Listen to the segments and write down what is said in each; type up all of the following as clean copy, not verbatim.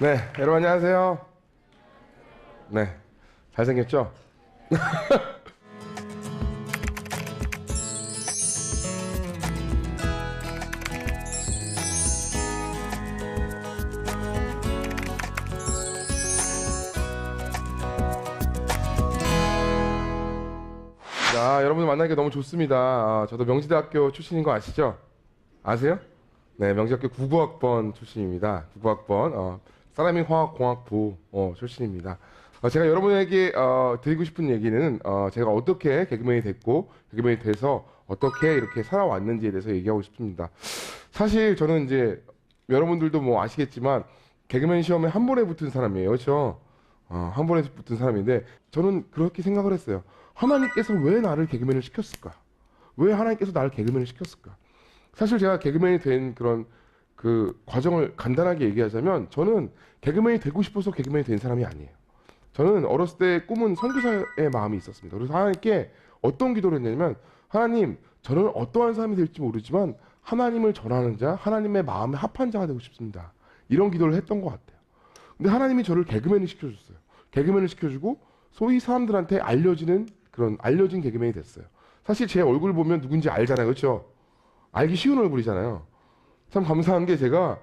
네, 여러분 안녕하세요. 네, 잘생겼죠? 자, 여러분을 만나니까 너무 좋습니다. 저도 명지대학교 출신인 거 아시죠? 아세요? 네, 명지대학교 99학번 출신입니다. 99학번 사라믹 화학공학부 출신입니다. 제가 여러분에게 드리고 싶은 얘기는 제가 어떻게 개그맨이 됐고 개그맨이 돼서 어떻게 이렇게 살아왔는지에 대해서 얘기하고 싶습니다. 사실 저는 이제 여러분들도 뭐 아시겠지만 개그맨 시험에 한 번에 붙은 사람이에요. 그렇죠? 한 번에 붙은 사람인데 저는 그렇게 생각을 했어요. 하나님께서 왜 나를 개그맨을 시켰을까? 왜 하나님께서 나를 개그맨을 시켰을까? 사실 제가 개그맨이 된 그런 그 과정을 간단하게 얘기하자면 저는 개그맨이 되고 싶어서 개그맨이 된 사람이 아니에요. 저는 어렸을 때 꿈은 선교사의 마음이 있었습니다. 그래서 하나님께 어떤 기도를 했냐면 하나님, 저는 어떠한 사람이 될지 모르지만 하나님을 전하는 자, 하나님의 마음에 합한 자가 되고 싶습니다. 이런 기도를 했던 것 같아요. 근데 하나님이 저를 개그맨을 시켜줬어요. 개그맨을 시켜주고 소위 사람들한테 알려지는 그런 알려진 개그맨이 됐어요. 사실 제 얼굴 보면 누군지 알잖아요. 그렇죠? 알기 쉬운 얼굴이잖아요. 참 감사한 게 제가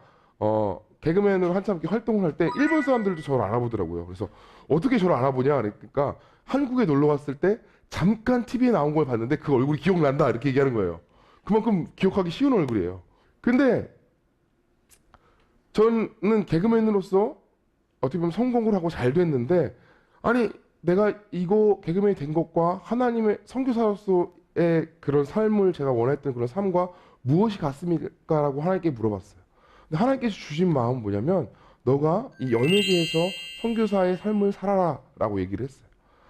개그맨으로 한참 이렇게 활동을 할 때 일본 사람들도 저를 알아보더라고요. 그래서 어떻게 저를 알아보냐 그러니까 한국에 놀러 왔을 때 잠깐 TV에 나온 걸 봤는데 그 얼굴이 기억난다 이렇게 얘기하는 거예요. 그만큼 기억하기 쉬운 얼굴이에요. 근데 저는 개그맨으로서 어떻게 보면 성공을 하고 잘 됐는데 아니 내가 이거 개그맨이 된 것과 하나님의 선교사로서의 그런 삶을 제가 원했던 그런 삶과 무엇이 같습니까라고 하나님께 물어봤어요. 근데 하나님께서 주신 마음은 뭐냐면 너가 이 연예계에서 선교사의 삶을 살아라라고 얘기를 했어요.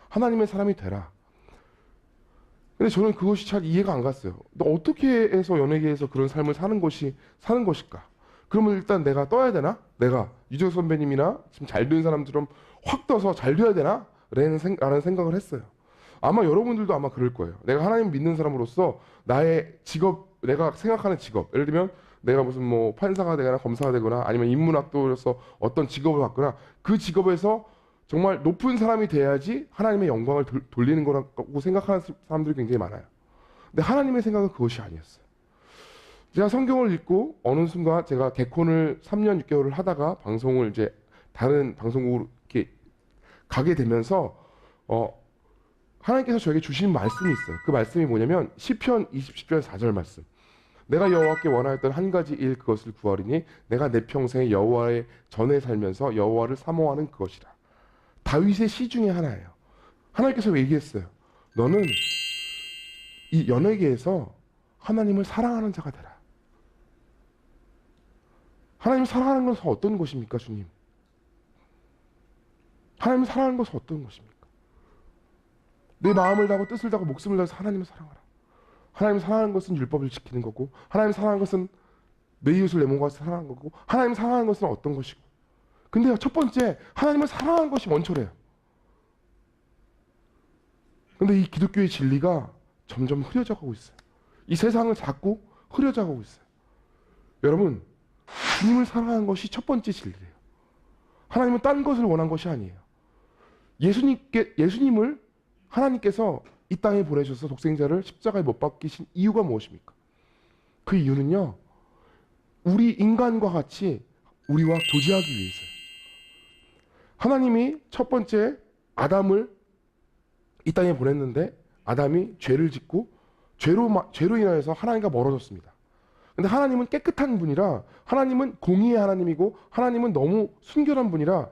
하나님의 사람이 되라. 근데 저는 그것이 잘 이해가 안 갔어요. 너 어떻게 해서 연예계에서 그런 삶을 사는 것일까? 그러면 일단 내가 떠야 되나? 내가 유재석 선배님이나 지금 잘 된 사람처럼 확 떠서 잘 돼야 되나? 라는 생각을 했어요. 아마 여러분들도 아마 그럴 거예요. 내가 하나님 믿는 사람으로서 나의 직업, 내가 생각하는 직업, 예를 들면 내가 무슨 뭐 판사가 되거나 검사가 되거나 아니면 인문학도로서 어떤 직업을 갖거나 그 직업에서 정말 높은 사람이 돼야지 하나님의 영광을 돌리는 거라고 생각하는 사람들이 굉장히 많아요. 근데 하나님의 생각은 그것이 아니었어요. 제가 성경을 읽고 어느 순간 제가 개콘을 3년 6개월을 하다가 방송을 이제 다른 방송국으로 이렇게 가게 되면서 하나님께서 저에게 주신 말씀이 있어요. 그 말씀이 뭐냐면 시편 20편 4절 말씀. 내가 여호와께 원하였던 한 가지 일 그것을 구하리니 내가 내 평생에 여호와의 전에 살면서 여호와를 사모하는 그것이라. 다윗의 시 중에 하나예요. 하나님께서 얘기했어요. 너는 이 연예계에서 하나님을 사랑하는 자가 되라. 하나님을 사랑하는 것은 어떤 것입니까, 주님? 하나님을 사랑하는 것은 어떤 것입니까? 내 마음을 다하고 뜻을 다하고 목숨을 다해서 하나님을 사랑하라. 하나님을 사랑하는 것은 율법을 지키는 거고 하나님을 사랑하는 것은 내 이웃을 내 몸과 같이 사랑하는 거고 하나님을 사랑하는 것은 어떤 것이고 근데요 첫 번째 하나님을 사랑하는 것이 원초래요. 근데 이 기독교의 진리가 점점 흐려져 가고 있어요. 이 세상은 자꾸 흐려져 가고 있어요. 여러분 주님을 사랑하는 것이 첫 번째 진리예요. 하나님은 딴 것을 원한 것이 아니에요. 예수님을 하나님께서 이 땅에 보내셔서 독생자를 십자가에 못 박히신 이유가 무엇입니까? 그 이유는요. 우리 인간과 같이 우리와 교제하기 위해서요. 하나님이 첫 번째 아담을 이 땅에 보냈는데 아담이 죄를 짓고 죄로 인하여서 하나님과 멀어졌습니다. 근데 하나님은 깨끗한 분이라 하나님은 공의의 하나님이고 하나님은 너무 순결한 분이라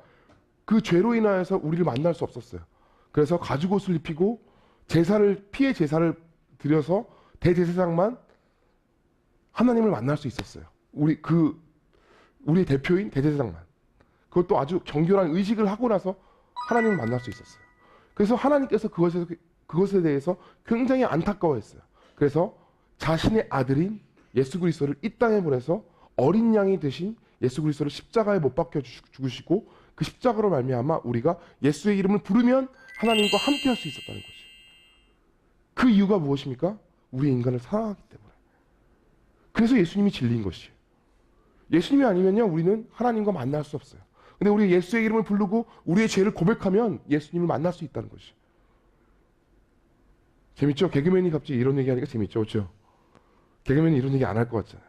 그 죄로 인하여서 우리를 만날 수 없었어요. 그래서 가죽옷을 입히고 피의 제사를 드려서 대제사장만 하나님을 만날 수 있었어요. 우리 대표인 대제사장만. 그것도 아주 정결한 의식을 하고 나서 하나님을 만날 수 있었어요. 그래서 하나님께서 그것에 대해서 굉장히 안타까워했어요. 그래서 자신의 아들인 예수 그리스도를 이 땅에 보내서 어린 양이 되신 예수 그리스도를 십자가에 못 박혀 죽으시고 그 십자가로 말미암아 우리가 예수의 이름을 부르면 하나님과 함께 할 수 있었다는 거죠. 그 이유가 무엇입니까? 우리 인간을 사랑하기 때문에. 그래서 예수님이 진리인 것이에요. 예수님이 아니면요 우리는 하나님과 만날 수 없어요. 근데 우리 예수의 이름을 부르고 우리의 죄를 고백하면 예수님을 만날 수 있다는 것이. 재밌죠? 개그맨이 갑자기 이런 얘기하니까 재밌죠, 그렇죠? 개그맨이 이런 얘기 안 할 것 같잖아요.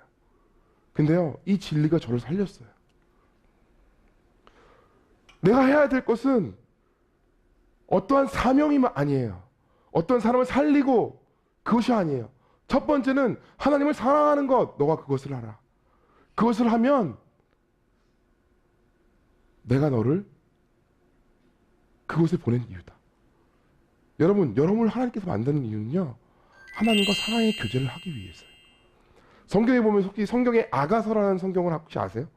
근데요, 이 진리가 저를 살렸어요. 내가 해야 될 것은 어떠한 사명이 아니에요. 어떤 사람을 살리고 그것이 아니에요. 첫 번째는 하나님을 사랑하는 것. 너가 그것을 하라. 그것을 하면 내가 너를 그곳에 보낸 이유다. 여러분을 하나님께서 만드는 이유는요, 하나님과 사랑의 교제를 하기 위해서요. 성경에 보면 혹시 성경에 아가서라는 성경을 혹시 아세요?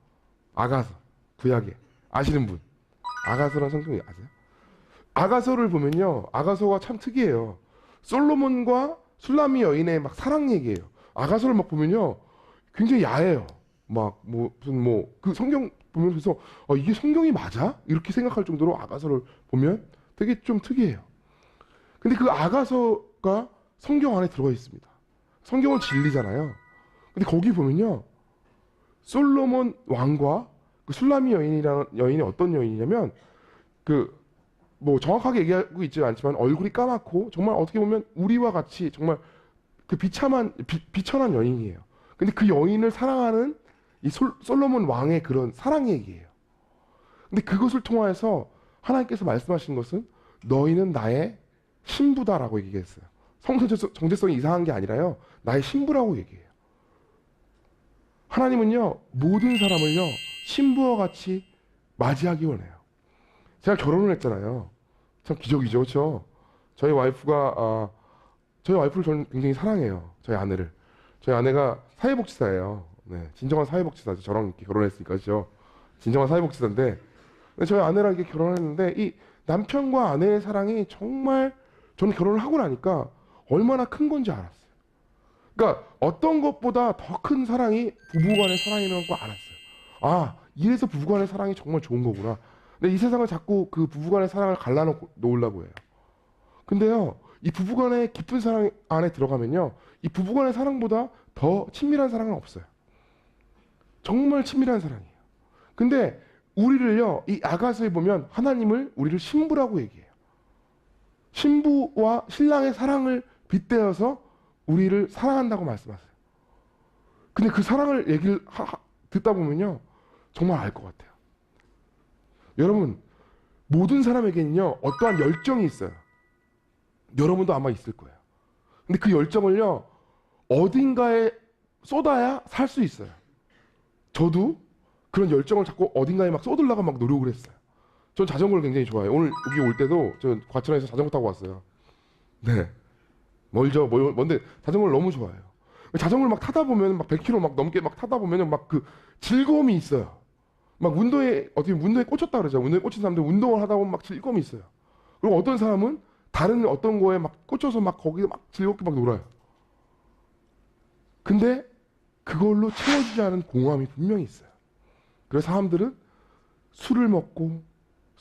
아가서, 구약에 아시는 분? 아가서라는 성경이 아세요? 아가서를 보면요, 아가서가 참 특이해요. 솔로몬과 술라미 여인의 막 사랑 얘기예요. 아가서를 막 보면요, 굉장히 야해요. 막 그 성경 보면서 이게 성경이 맞아? 이렇게 생각할 정도로 아가서를 보면 되게 좀 특이해요. 근데 그 아가서가 성경 안에 들어가 있습니다. 성경은 진리잖아요. 근데 거기 보면요, 솔로몬 왕과 그 술라미 여인이라는 여인이 어떤 여인이냐면, 정확하게 얘기하고 있지 않지만 얼굴이 까맣고 정말 어떻게 보면 우리와 같이 정말 그 비천한 여인이에요. 근데 그 여인을 사랑하는 이 솔로몬 왕의 그런 사랑 얘기예요. 근데 그것을 통하여서 하나님께서 말씀하신 것은 너희는 나의 신부다라고 얘기했어요. 정체성이 이상한 게 아니라요, 나의 신부라고 얘기해요. 하나님은요, 모든 사람을요, 신부와 같이 맞이하기 원해요. 제가 결혼을 했잖아요. 참 기적이죠, 그렇죠? 저희 와이프를 저는 굉장히 사랑해요. 저희 아내를. 저희 아내가 사회복지사예요. 네, 진정한 사회복지사죠. 저랑 이렇게 결혼했으니까, 그렇죠? 진정한 사회복지사인데, 저희 아내랑 이렇게 결혼했는데 이 남편과 아내의 사랑이 정말, 저는 결혼을 하고 나니까 얼마나 큰 건지 알았어요. 그러니까 어떤 것보다 더 큰 사랑이 부부간의 사랑이라는 걸 알았어요. 아, 이래서 부부간의 사랑이 정말 좋은 거구나. 근데 이 세상을 자꾸 그 부부간의 사랑을 갈라놓으려고 해요. 근데요, 이 부부간의 깊은 사랑 안에 들어가면요, 이 부부간의 사랑보다 더 친밀한 사랑은 없어요. 정말 친밀한 사랑이에요. 근데 우리를요, 이 아가서에 보면 하나님을 우리를 신부라고 얘기해요. 신부와 신랑의 사랑을 빗대어서 우리를 사랑한다고 말씀하세요. 근데 그 사랑을 얘기를 듣다 보면요, 정말 알 것 같아요. 여러분, 모든 사람에게는요, 어떠한 열정이 있어요. 여러분도 아마 있을 거예요. 근데 그 열정을요, 어딘가에 쏟아야 살 수 있어요. 저도 그런 열정을 자꾸 어딘가에 막 쏟으려고 막 노력을 했어요. 전 자전거를 굉장히 좋아해요. 오늘 여기 올 때도 저 과천에서 자전거 타고 왔어요. 네. 먼데 자전거를 너무 좋아해요. 자전거를 막 타다 보면 막 100km 막 넘게 막 타다 보면 막 그 즐거움이 있어요. 막 어떻게 운동에 꽂혔다 그러죠. 운동에 꽂힌 사람들 운동을 하다 보면 막 즐거움이 있어요. 그리고 어떤 사람은 다른 어떤 거에 막 꽂혀서 막 거기서 막 즐겁게 막 놀아요. 근데 그걸로 채워지지 않은 공허함이 분명히 있어요. 그래서 사람들은 술을 먹고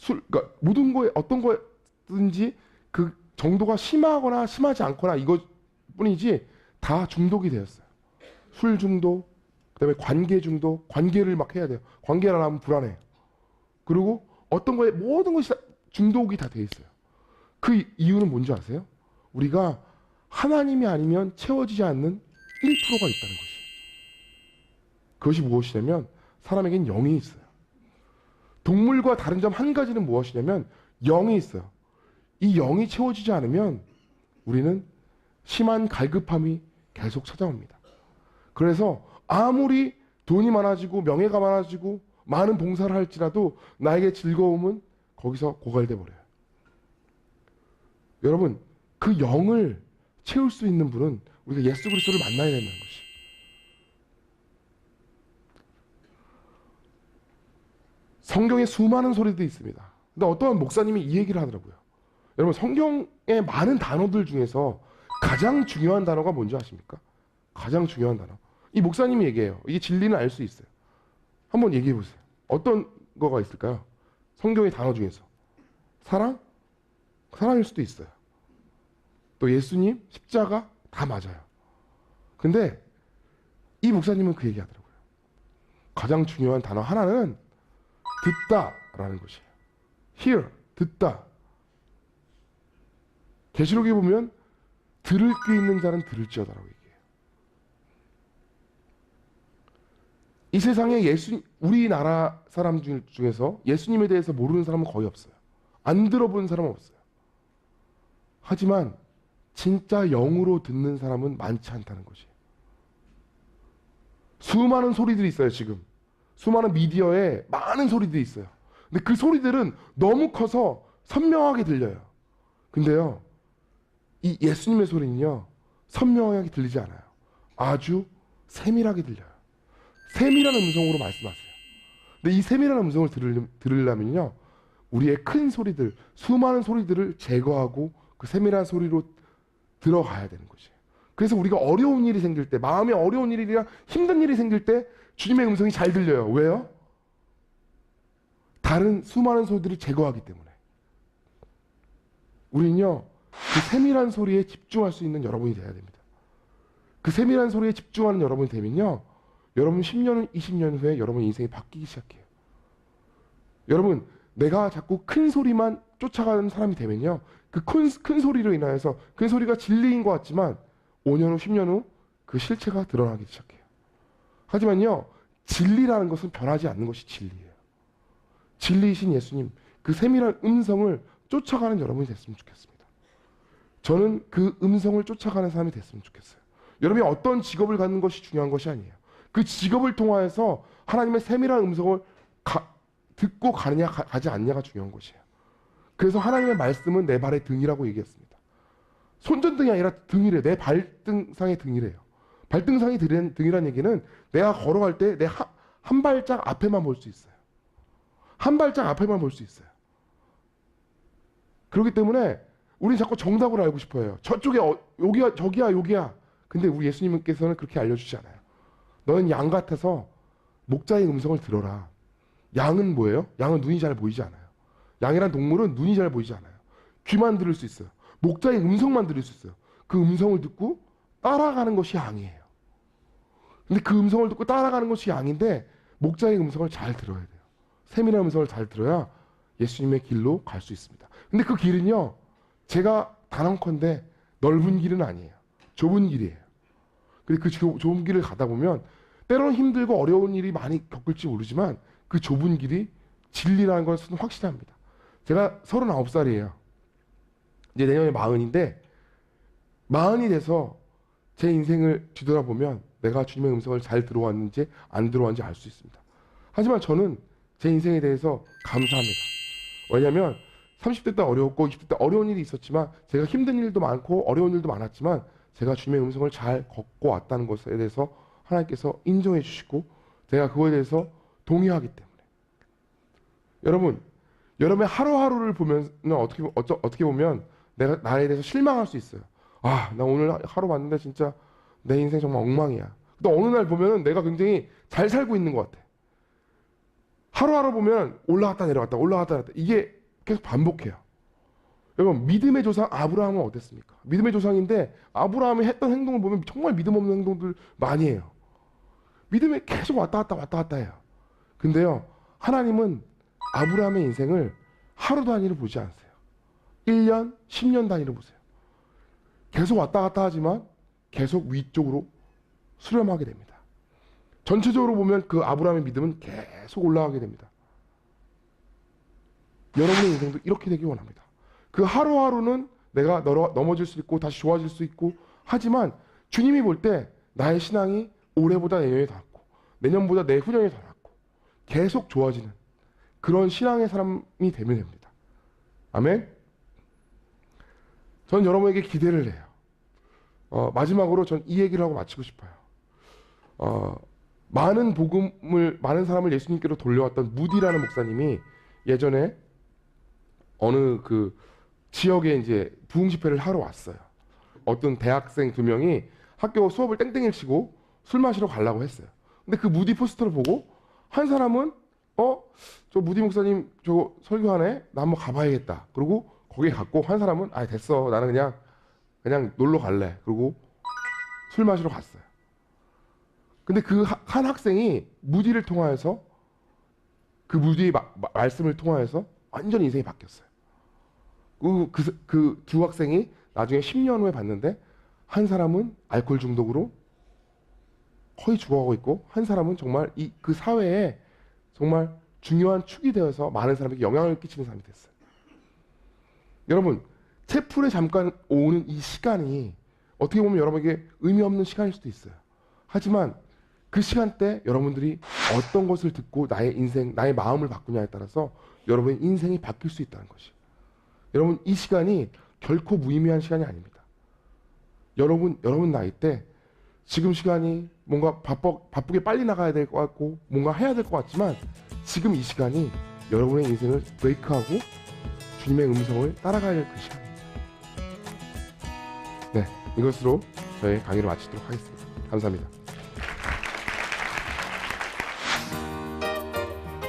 그러니까 모든 거에 어떤 거든지 그 정도가 심하거나 심하지 않거나 이것뿐이지 다 중독이 되었어요. 술 중독, 그다음에 관계 중독, 관계를 막 해야 돼요. 관계를 안 하면 불안해요. 그리고 어떤 거에 모든 것이 다 중독이 다 돼 있어요. 그 이유는 뭔지 아세요? 우리가 하나님이 아니면 채워지지 않는 1%가 있다는 것이에요. 그것이 무엇이냐면 사람에겐 영이 있어요. 동물과 다른 점 한 가지는 무엇이냐면 영이 있어요. 이 영이 채워지지 않으면 우리는 심한 갈급함이 계속 찾아옵니다. 그래서 아무리 돈이 많아지고 명예가 많아지고 많은 봉사를 할지라도 나에게 즐거움은 거기서 고갈돼 버려요. 여러분, 그 영을 채울 수 있는 분은 우리가 예수 그리스도를 만나야 된다는 것이. 성경에 수많은 소리들이 있습니다. 근데 어떠한 목사님이 이 얘기를 하더라고요. 여러분, 성경의 많은 단어들 중에서 가장 중요한 단어가 뭔지 아십니까? 가장 중요한 단어. 이 목사님이 얘기해요. 이게 진리는 알 수 있어요. 한번 얘기해 보세요. 어떤 거가 있을까요? 성경의 단어 중에서. 사랑? 사랑일 수도 있어요. 또 예수님, 십자가 다 맞아요. 근데 이 목사님은 그 얘기 하더라고요. 가장 중요한 단어 하나는 듣다, 라는 것이에요. hear, 듣다. 계시록에 보면 들을 귀 있는 자는 들을지어다라고 얘기해요. 이 세상에 우리나라 사람 중에서 예수님에 대해서 모르는 사람은 거의 없어요. 안 들어본 사람은 없어요. 하지만 진짜 영으로 듣는 사람은 많지 않다는 것이에요. 수많은 소리들이 있어요, 지금. 수많은 미디어에 많은 소리들이 있어요. 근데 그 소리들은 너무 커서 선명하게 들려요. 근데요, 이 예수님의 소리는요, 선명하게 들리지 않아요. 아주 세밀하게 들려요. 세밀한 음성으로 말씀하세요. 근데 이 세밀한 음성을 들으려면요, 우리의 큰 소리들, 수많은 소리들을 제거하고 그 세밀한 소리로 들어가야 되는 것이에요. 그래서 우리가 어려운 일이 생길 때, 마음에 어려운 일이나 힘든 일이 생길 때 주님의 음성이 잘 들려요. 왜요? 다른 수많은 소리들을 제거하기 때문에. 우리는요, 그 세밀한 소리에 집중할 수 있는 여러분이 되어야 됩니다. 그 세밀한 소리에 집중하는 여러분이 되면요, 여러분 10년, 20년 후에 여러분 인생이 바뀌기 시작해요. 여러분, 내가 자꾸 큰 소리만 쫓아가는 사람이 되면요, 그 큰 소리로 인하여서 그 소리가 진리인 것 같지만 5년 후, 10년 후 그 실체가 드러나기 시작해요. 하지만요, 진리라는 것은 변하지 않는 것이 진리예요. 진리이신 예수님, 그 세밀한 음성을 쫓아가는 여러분이 됐으면 좋겠습니다. 저는 그 음성을 쫓아가는 사람이 됐으면 좋겠어요. 여러분이 어떤 직업을 갖는 것이 중요한 것이 아니에요. 그 직업을 통하여서 하나님의 세밀한 음성을 듣고 가느냐 가지 않느냐가 중요한 것이에요. 그래서 하나님의 말씀은 내 발의 등이라고 얘기했습니다. 손전등이 아니라 등이래요. 내 발등상의 등이래요. 발등상의 등이라는 얘기는 내가 걸어갈 때 내 한 발짝 앞에만 볼 수 있어요. 한 발짝 앞에만 볼 수 있어요. 그렇기 때문에 우리는 자꾸 정답을 알고 싶어 해요. 저쪽에 여기야, 저기야, 여기야. 근데 우리 예수님께서는 그렇게 알려주지 않아요. 너는 양 같아서 목자의 음성을 들어라. 양은 뭐예요? 양은 눈이 잘 보이지 않아요. 양이란 동물은 눈이 잘 보이지 않아요. 귀만 들을 수 있어요. 목자의 음성만 들을 수 있어요. 그 음성을 듣고 따라가는 것이 양이에요. 근데 그 음성을 듣고 따라가는 것이 양인데 목자의 음성을 잘 들어야 돼요. 세밀한 음성을 잘 들어야 예수님의 길로 갈 수 있습니다. 근데 그 길은요, 제가 단언컨대 넓은 길은 아니에요. 좁은 길이에요. 그 좁은 길을 가다 보면 때로는 힘들고 어려운 일이 많이 겪을지 모르지만 그 좁은 길이 진리라는 것은 확실합니다. 제가 39살이에요. 이제 내년에 40인데 40이 돼서 제 인생을 뒤돌아보면 내가 주님의 음성을 잘 들어왔는지 안 들어왔는지 알 수 있습니다. 하지만 저는 제 인생에 대해서 감사합니다. 왜냐하면 30대 때 어려웠고 20대 때 어려운 일이 있었지만 제가 힘든 일도 많고 어려운 일도 많았지만 제가 주님의 음성을 잘 걷고 왔다는 것에 대해서 하나님께서 인정해 주시고 제가 그거에 대해서 동의하기 때문에 여러분, 여러분의 하루하루를 보면 어떻게 보면 내가 나에 대해서 실망할 수 있어요. 아, 나 오늘 하루 봤는데 진짜 내 인생 정말 엉망이야. 근데 어느 날 보면은 내가 굉장히 잘 살고 있는 것 같아. 하루하루 보면 올라갔다 내려갔다 올라갔다 내려갔다 이게 계속 반복해요. 여러분, 믿음의 조상 아브라함은 어땠습니까? 믿음의 조상인데 아브라함이 했던 행동을 보면 정말 믿음 없는 행동들 많이 해요. 믿음에 계속 왔다 갔다 해요. 근데요, 하나님은 아브라함의 인생을 하루 단위로 보지 않으세요. 1년, 10년 단위로 보세요. 계속 왔다 갔다 하지만 계속 위쪽으로 수렴하게 됩니다. 전체적으로 보면 그 아브라함의 믿음은 계속 올라가게 됩니다. 여러분의 인생도 이렇게 되길 원합니다. 그 하루하루는 내가 넘어질 수 있고 다시 좋아질 수 있고 하지만 주님이 볼 때 나의 신앙이 올해보다 내년이 더 낫고 내년보다 내후년이 더 낫고 계속 좋아지는 그런 신앙의 사람이 되면 됩니다. 아멘? 전 여러분에게 기대를 해요. 마지막으로 전 이 얘기를 하고 마치고 싶어요. 많은 사람을 예수님께로 돌려왔던 무디라는 목사님이 예전에 어느 그 지역에 이제 부흥 집회를 하러 왔어요. 어떤 대학생 2명이 학교 수업을 땡땡이를 치고 술 마시러 가려고 했어요. 근데 그 무디 포스터를 보고 한 사람은 저 무디 목사님 저거 설교하네? 나 한번 가봐야겠다. 그리고 거기 갔고 한 사람은 아 됐어. 나는 그냥 놀러 갈래. 그리고 술 마시러 갔어요. 근데 그 한 학생이 무디를 통하여서 그 무디의 말씀을 통하여서 완전히 인생이 바뀌었어요. 그 두 학생이 나중에 10년 후에 봤는데 한 사람은 알코올 중독으로 거의 죽어가고 있고 한 사람은 정말 그 사회에 정말 중요한 축이 되어서 많은 사람에게 영향을 끼치는 사람이 됐어요. 여러분, 채플에 잠깐 오는 이 시간이 어떻게 보면 여러분에게 의미 없는 시간일 수도 있어요. 하지만 그 시간대 여러분들이 어떤 것을 듣고 나의 인생, 나의 마음을 바꾸냐에 따라서 여러분의 인생이 바뀔 수 있다는 것이에요. 여러분, 이 시간이 결코 무의미한 시간이 아닙니다. 여러분 나이 때 지금 시간이 뭔가 바쁘게 빨리 나가야 될 것 같고 뭔가 해야 될 것 같지만 지금 이 시간이 여러분의 인생을 브레이크하고 주님의 음성을 따라가야 될 그 시간입니다. 네, 이것으로 저의 강의를 마치도록 하겠습니다. 감사합니다.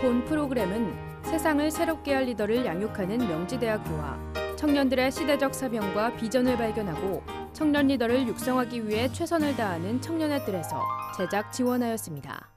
본 프로그램은 세상을 새롭게 할 리더를 양육하는 명지대학교와 청년들의 시대적 사명과 비전을 발견하고 청년 리더를 육성하기 위해 최선을 다하는 청년의 뜰에서 제작 지원하였습니다.